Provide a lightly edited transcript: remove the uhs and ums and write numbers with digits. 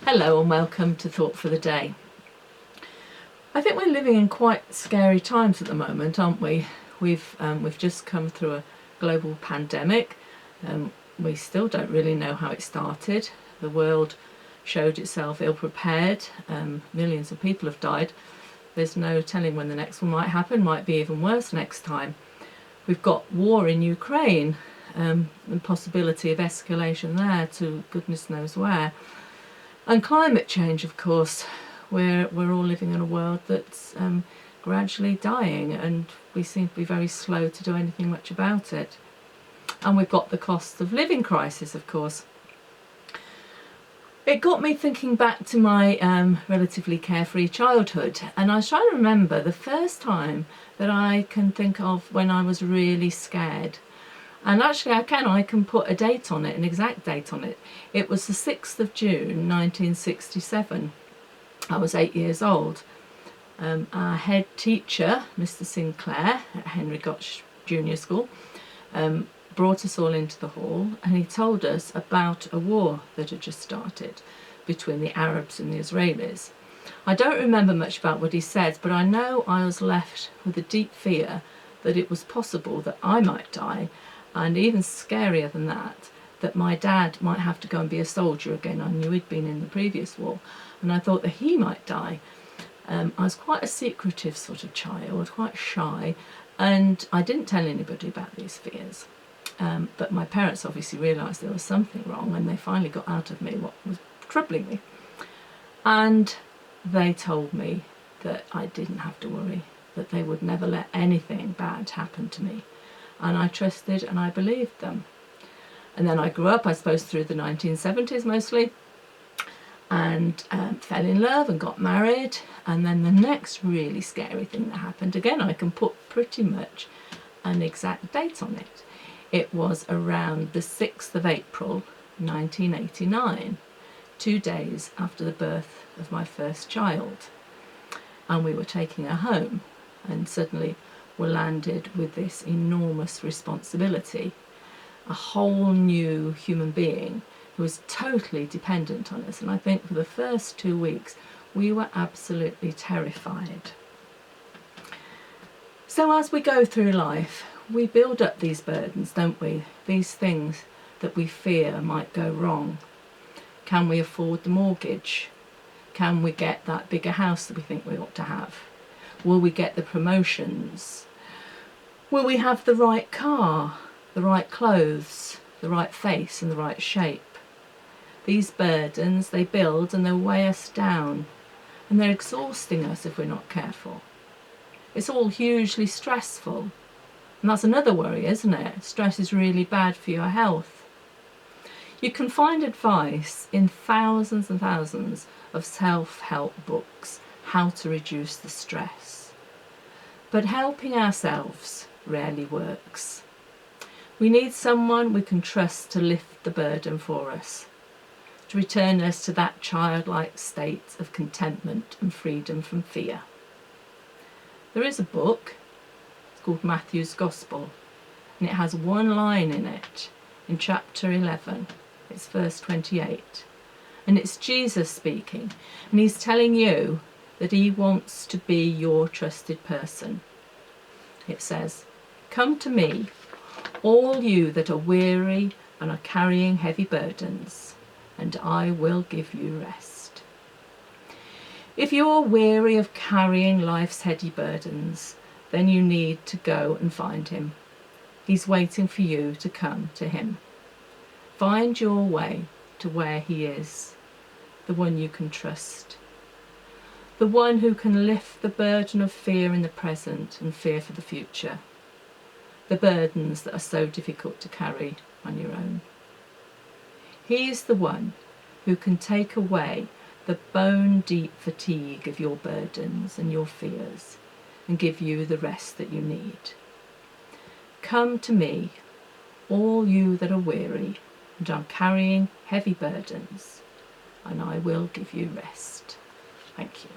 Hello and welcome to Thought for the Day. I think we're living in quite scary times at the moment, aren't we? We've just come through a global pandemic. We still don't really know how it started. The world showed itself ill-prepared. Millions of people have died. There's no telling when the next one might happen, might be even worse next time. We've got war in Ukraine, and possibility of escalation there to goodness knows where. And climate change, of course. We're all living in a world that's gradually dying, and we seem to be very slow to do anything much about it. And we've got the cost of living crisis, of course. It got me thinking back to my relatively carefree childhood, and I was trying to remember the first time that I can think of when I was really scared. And actually I can put a date on it, an exact date on it. It was the 6th of June 1967. I was 8 years old. Our head teacher, Mr. Sinclair at Henry Gotch Junior School, brought us all into the hall, and he told us about a war that had just started between the Arabs and the Israelis. I don't remember much about what he said, but I know I was left with a deep fear that it was possible that I might die, and even scarier than that, that my dad might have to go and be a soldier again. I knew he'd been in the previous war, and I thought that he might die. I was quite a secretive sort of child, quite shy, and I didn't tell anybody about these fears. But my parents obviously realised there was something wrong, and they finally got out of me what was troubling me. And they told me that I didn't have to worry, that they would never let anything bad happen to me. And I trusted and I believed them. And then I grew up, I suppose, through the 1970s mostly, and fell in love and got married. And then the next really scary thing that happened, again, I can put pretty much an exact date on it. It was around the 6th of April 1989, 2 days after the birth of my first child. And we were taking her home, and suddenly were landed with this enormous responsibility. A whole new human being who was totally dependent on us. And I think for the first 2 weeks, we were absolutely terrified. So as we go through life, we build up these burdens, don't we? These things that we fear might go wrong. Can we afford the mortgage? Can we get that bigger house that we think we ought to have? Will we get the promotions? Will we have the right car, the right clothes, the right face and the right shape? These burdens, they build and they weigh us down, and they're exhausting us if we're not careful. It's all hugely stressful, and that's another worry, isn't it? Stress is really bad for your health. You can find advice in thousands and thousands of self-help books, how to reduce the stress. But helping ourselves rarely works. We need someone we can trust to lift the burden for us, to return us to that childlike state of contentment and freedom from fear. There is a book, it's called Matthew's Gospel, and it has one line in it, in chapter 11, it's verse 28, and it's Jesus speaking, and he's telling you that he wants to be your trusted person. It says, "Come to me, all you that are weary and are carrying heavy burdens, and I will give you rest." If you are weary of carrying life's heavy burdens, then you need to go and find him. He's waiting for you to come to him. Find your way to where he is, the one you can trust, the one who can lift the burden of fear in the present and fear for the future, the burdens that are so difficult to carry on your own. He is the one who can take away the bone-deep fatigue of your burdens and your fears and give you the rest that you need. Come to me, all you that are weary and are carrying heavy burdens, and I will give you rest. Thank you.